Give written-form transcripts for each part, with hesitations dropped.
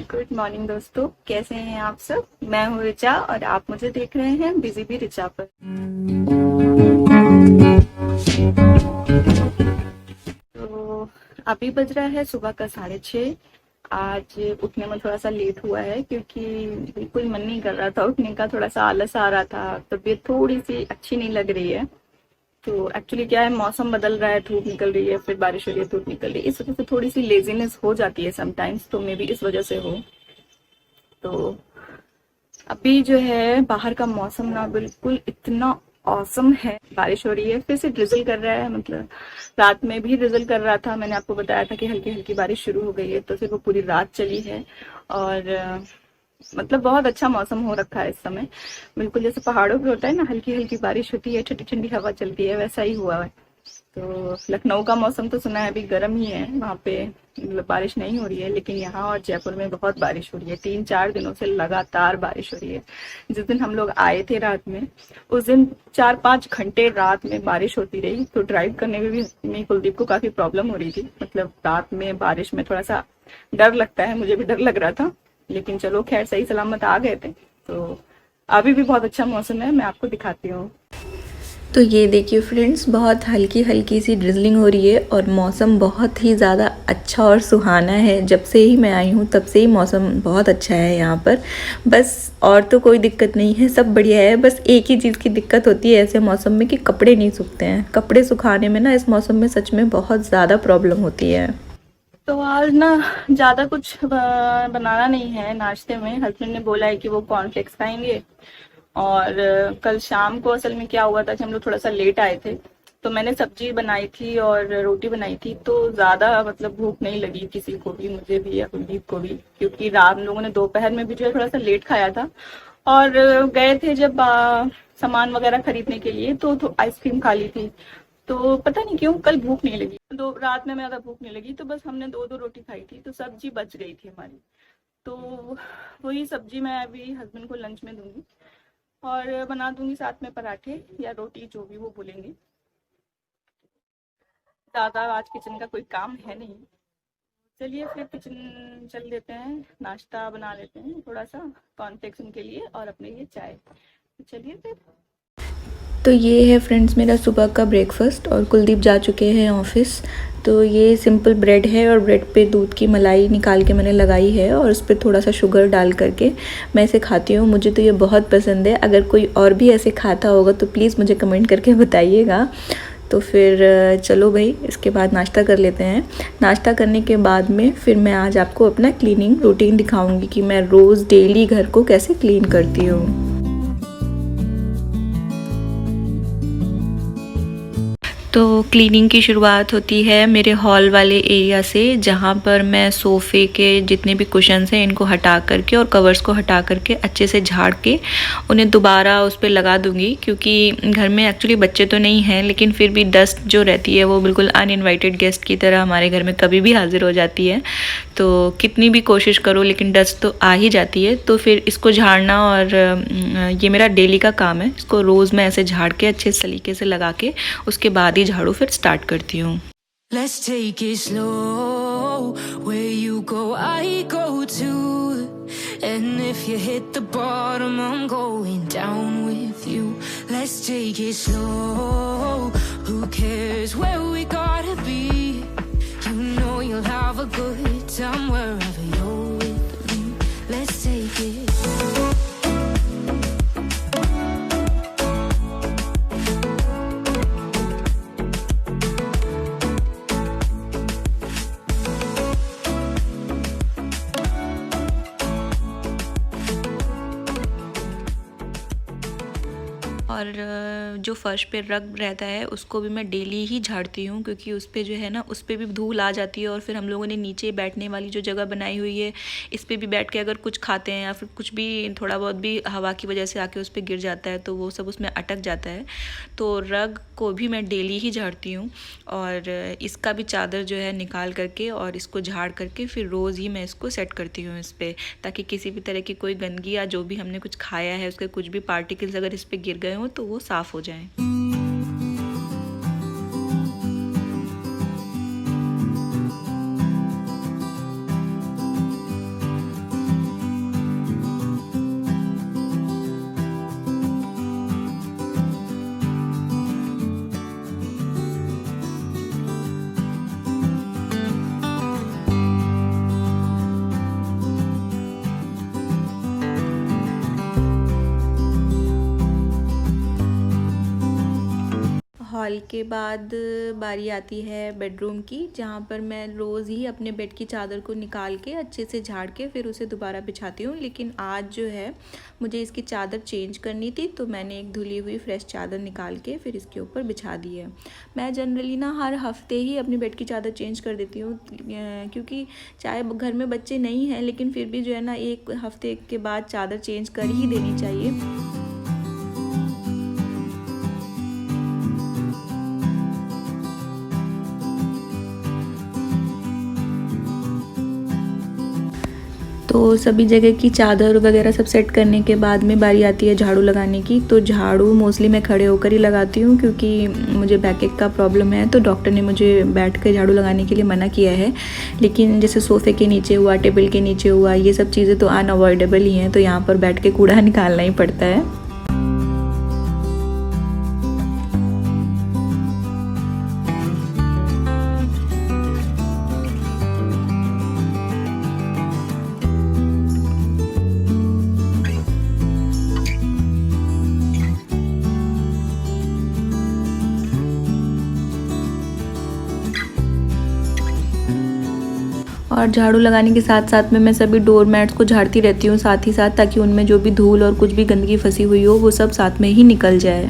Good morning दोस्तों, कैसे हैं आप सब। मैं हूँ रिचा और आप मुझे देख रहे हैं बिजी बी रिचा पर। तो अभी बज रहा है सुबह का 6:30। आज उठने में थोड़ा सा लेट हुआ है क्योंकि बिल्कुल मन नहीं कर रहा था उठने का, थोड़ा सा आलस आ रहा था, तबीयत थोड़ी सी अच्छी नहीं लग रही है। तो एक्चुअली क्या है, मौसम बदल रहा है, धूप निकल रही है, फिर बारिश हो रही है, धूप निकल रही है, इस वजह से थोड़ी सी लेजीनेस हो जाती है समटाइम्स, तो मे बी इस वजह से हो। तो अभी जो है बाहर का मौसम ना बिल्कुल इतना औसम है, बारिश हो रही है, फिर से ड्रिजल कर रहा है। मतलब रात में भी ड्रिजल कर रहा था, मैंने आपको बताया था कि हल्की हल्की बारिश शुरू हो गई है, तो फिर वो पूरी रात चली है। और मतलब बहुत अच्छा मौसम हो रखा है इस समय, बिल्कुल जैसे पहाड़ों पे होता है ना, हल्की हल्की बारिश होती है, ठंडी ठंडी हवा चलती है, वैसा ही हुआ है। तो लखनऊ का मौसम तो सुना है अभी गर्म ही है, वहाँ पे मतलब बारिश नहीं हो रही है, लेकिन यहाँ और जयपुर में बहुत बारिश हो रही है, 3-4 दिनों से लगातार बारिश हो रही है। जिस दिन हम लोग आए थे रात में, उस दिन 4-5 घंटे रात में बारिश होती रही, तो ड्राइव करने में भी मेरी कुलदीप को काफी प्रॉब्लम हो रही थी। मतलब रात में बारिश में थोड़ा सा डर लगता है, मुझे भी डर लग रहा था, लेकिन चलो खैर सही सलामत आ गए थे। तो अभी भी बहुत अच्छा मौसम है, मैं आपको दिखाती हूँ। तो ये देखिए फ्रेंड्स, बहुत हल्की हल्की सी ड्रिजलिंग हो रही है और मौसम बहुत ही ज़्यादा अच्छा और सुहाना है। जब से ही मैं आई हूँ तब से ही मौसम बहुत अच्छा है यहाँ पर। बस और तो कोई दिक्कत नहीं है, सब बढ़िया है। बस एक ही चीज़ की दिक्कत होती है ऐसे मौसम में कि कपड़े नहीं सूखते हैं। कपड़े सुखाने में ना इस मौसम में सच में बहुत ज़्यादा प्रॉब्लम होती है। तो आज ना ज़्यादा कुछ बनाना नहीं है नाश्ते में। हस्बैंड ने बोला है कि वो कॉर्नफ्लेक्स खाएंगे। और कल शाम को असल में क्या हुआ था कि हम लोग थोड़ा सा लेट आए थे, तो मैंने सब्जी बनाई थी और रोटी बनाई थी, तो ज़्यादा मतलब भूख नहीं लगी किसी को भी, मुझे भी या कुलदीप को भी, क्योंकि रात हम लोगों ने दोपहर में भी जो है थोड़ा सा लेट खाया था। और गए थे जब सामान वगैरह खरीदने के लिए, तो आइसक्रीम खा ली थी। तो पता नहीं क्यों कल भूख नहीं लगी, दो रात में ज्यादा भूख नहीं लगी, तो बस हमने दो दो रोटी खाई थी, तो सब्जी बच गई थी हमारी। तो वही सब्जी मैं अभी हस्बैंड को लंच में दूंगी, और बना दूंगी साथ में पराठे या रोटी, जो भी वो बोलेंगे। ज्यादा आज किचन का कोई काम है नहीं। चलिए फिर किचन चल देते हैं, नाश्ता बना लेते हैं थोड़ा सा, कॉर्नफ्लेक्स उनके लिए और अपने लिए चाय। तो चलिए फिर। तो ये है फ्रेंड्स मेरा सुबह का ब्रेकफास्ट और कुलदीप जा चुके हैं ऑफिस। तो ये सिंपल ब्रेड है और ब्रेड पे दूध की मलाई निकाल के मैंने लगाई है और उस पर थोड़ा सा शुगर डाल करके मैं इसे खाती हूँ। मुझे तो ये बहुत पसंद है। अगर कोई और भी ऐसे खाता होगा तो प्लीज़ मुझे कमेंट करके बताइएगा। तो फिर चलो भाई, इसके बाद नाश्ता कर लेते हैं। नाश्ता करने के बाद में फिर मैं आज आपको अपना क्लीनिंग रूटीन दिखाऊंगी कि मैं रोज़ डेली घर को कैसे क्लीन करती हूँ। तो क्लीनिंग की शुरुआत होती है मेरे हॉल वाले एरिया से, जहाँ पर मैं सोफ़े के जितने भी कुशन्स हैं इनको हटा करके और कवर्स को हटा करके अच्छे से झाड़ के उन्हें दोबारा उस पर लगा दूँगी। क्योंकि घर में एक्चुअली बच्चे तो नहीं हैं, लेकिन फिर भी डस्ट जो रहती है वो बिल्कुल अनइनवाइटेड गेस्ट की तरह हमारे घर में कभी भी हाजिर हो जाती है। तो कितनी भी कोशिश करो लेकिन डस्ट तो आ ही जाती है। तो फिर इसको झाड़ना, और ये मेरा डेली का काम है। इसको रोज़ मैं ऐसे झाड़ के अच्छे सलीके से लगा के उसके बाद ही झाड़ू फिर स्टार्ट करती हूँ। Let's take it slow. Where you go, I go too. And if you hit the bottom, I'm going down with you. Let's take it slow. Who cares where we gotta be? You know you'll have a good time wherever you're with me. Let's take it. और जो फ़र्श पे रग रहता है उसको भी मैं डेली ही झाड़ती हूँ, क्योंकि उस पे जो है ना, उस पे भी धूल आ जाती है। और फिर हम लोगों ने नीचे बैठने वाली जो जगह बनाई हुई है, इस पे भी बैठ के अगर कुछ खाते हैं या फिर कुछ भी थोड़ा बहुत भी हवा की वजह से आके उस पर गिर जाता है, तो वो सब उसमें अटक जाता है। तो रग को भी मैं डेली ही झाड़ती हूँ। और इसका भी चादर जो है निकाल करके और इसको झाड़ करके फिर रोज़ ही मैं इसको सेट करती हूँ इस पर, ताकि किसी भी तरह की कोई गंदगी या जो भी हमने कुछ खाया है उसके कुछ भी पार्टिकल्स अगर इस पर गिर गए हों तो वो साफ़ हो जाएं। हॉल के बाद बारी आती है बेडरूम की, जहाँ पर मैं रोज़ ही अपने बेड की चादर को निकाल के अच्छे से झाड़ के फिर उसे दोबारा बिछाती हूँ। लेकिन आज जो है मुझे इसकी चादर चेंज करनी थी, तो मैंने एक धुली हुई फ्रेश चादर निकाल के फिर इसके ऊपर बिछा दी है। मैं जनरली ना हर हफ्ते ही अपनी बेड की चादर चेंज कर देती हूँ, क्योंकि चाहे घर में बच्चे नहीं हैं लेकिन फिर भी जो है ना एक हफ्ते के बाद चादर चेंज कर ही देनी चाहिए। तो सभी जगह की चादर वगैरह सब सेट करने के बाद में बारी आती है झाड़ू लगाने की। तो झाड़ू मोस्टली मैं खड़े होकर ही लगाती हूँ, क्योंकि मुझे बैकएक का प्रॉब्लम है, तो डॉक्टर ने मुझे बैठ कर झाड़ू लगाने के लिए मना किया है। लेकिन जैसे सोफ़े के नीचे हुआ, टेबल के नीचे हुआ, ये सब चीज़ें तो अनअवॉइडेबल ही हैं, तो यहाँ पर बैठ के कूड़ा निकालना ही पड़ता है। और झाड़ू लगाने के साथ साथ में मैं सभी डोर मैट्स को झाड़ती रहती हूँ साथ ही साथ, ताकि उनमें जो भी धूल और कुछ भी गंदगी फंसी हुई हो वो सब साथ में ही निकल जाए।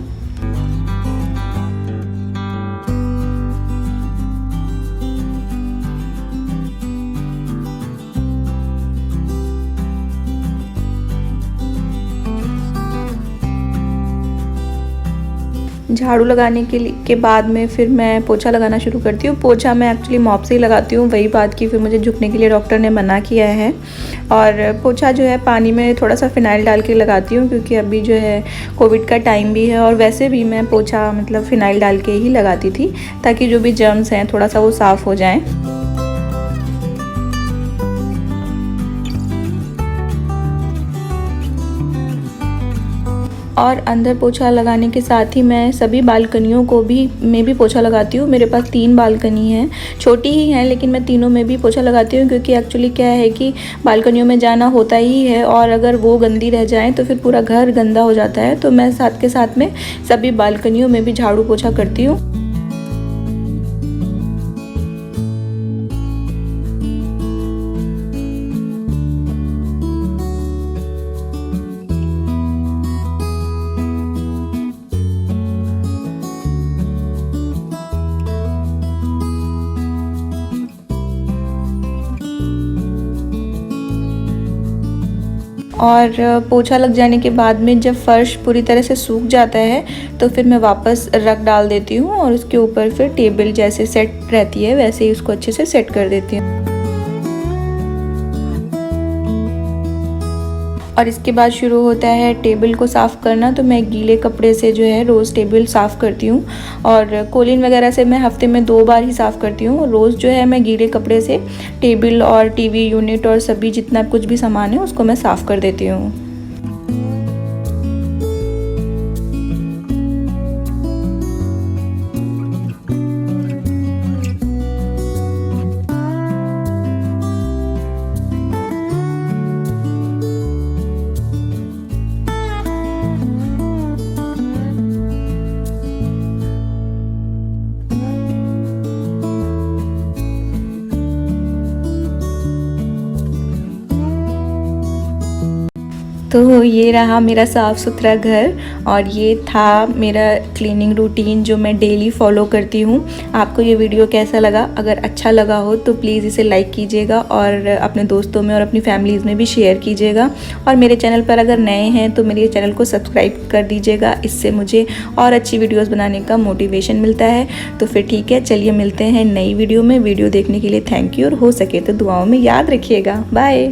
झाड़ू लगाने के बाद में फिर मैं पोछा लगाना शुरू करती हूँ। पोछा मैं एक्चुअली मॉप से ही लगाती हूँ, वही बात की फिर मुझे झुकने के लिए डॉक्टर ने मना किया है। और पोछा जो है पानी में थोड़ा सा फ़िनाइल डाल के लगाती हूँ, क्योंकि अभी जो है कोविड का टाइम भी है, और वैसे भी मैं पोछा मतलब फ़िनाइल डाल के ही लगाती थी, ताकि जो भी जर्म्स हैं थोड़ा सा वो साफ़ हो जाएँ। और अंदर पोछा लगाने के साथ ही मैं सभी बालकनियों को भी पोछा लगाती हूँ। मेरे पास 3 बालकनी हैं, छोटी ही हैं, लेकिन मैं तीनों में भी पोछा लगाती हूँ, क्योंकि एक्चुअली क्या है कि बालकनियों में जाना होता ही है, और अगर वो गंदी रह जाए तो फिर पूरा घर गंदा हो जाता है। तो मैं साथ के साथ में सभी बालकनियों में भी झाड़ू पोछा करती हूँ। और पोछा लग जाने के बाद में जब फ़र्श पूरी तरह से सूख जाता है तो फिर मैं वापस रख डाल देती हूँ, और उसके ऊपर फिर टेबल जैसे सेट रहती है वैसे ही उसको अच्छे से सेट कर देती हूँ। और इसके बाद शुरू होता है टेबल को साफ़ करना। तो मैं गीले कपड़े से जो है रोज़ टेबल साफ़ करती हूँ, और कोलिन वगैरह से मैं हफ्ते में 2 बार ही साफ़ करती हूँ। रोज़ जो है मैं गीले कपड़े से टेबल और टीवी यूनिट और सभी जितना कुछ भी सामान है उसको मैं साफ़ कर देती हूँ। तो ये रहा मेरा साफ़ सुथरा घर, और ये था मेरा क्लीनिंग रूटीन जो मैं डेली फॉलो करती हूँ। आपको ये वीडियो कैसा लगा? अगर अच्छा लगा हो तो प्लीज़ इसे लाइक कीजिएगा, और अपने दोस्तों में और अपनी फैमिलीज़ में भी शेयर कीजिएगा। और मेरे चैनल पर अगर नए हैं तो मेरे चैनल को सब्सक्राइब कर दीजिएगा, इससे मुझे और अच्छी वीडियोज़ बनाने का मोटिवेशन मिलता है। तो फिर ठीक है, चलिए मिलते हैं नई वीडियो में। वीडियो देखने के लिए थैंक यू, और हो सके तो दुआओं में याद रखिएगा। बाय।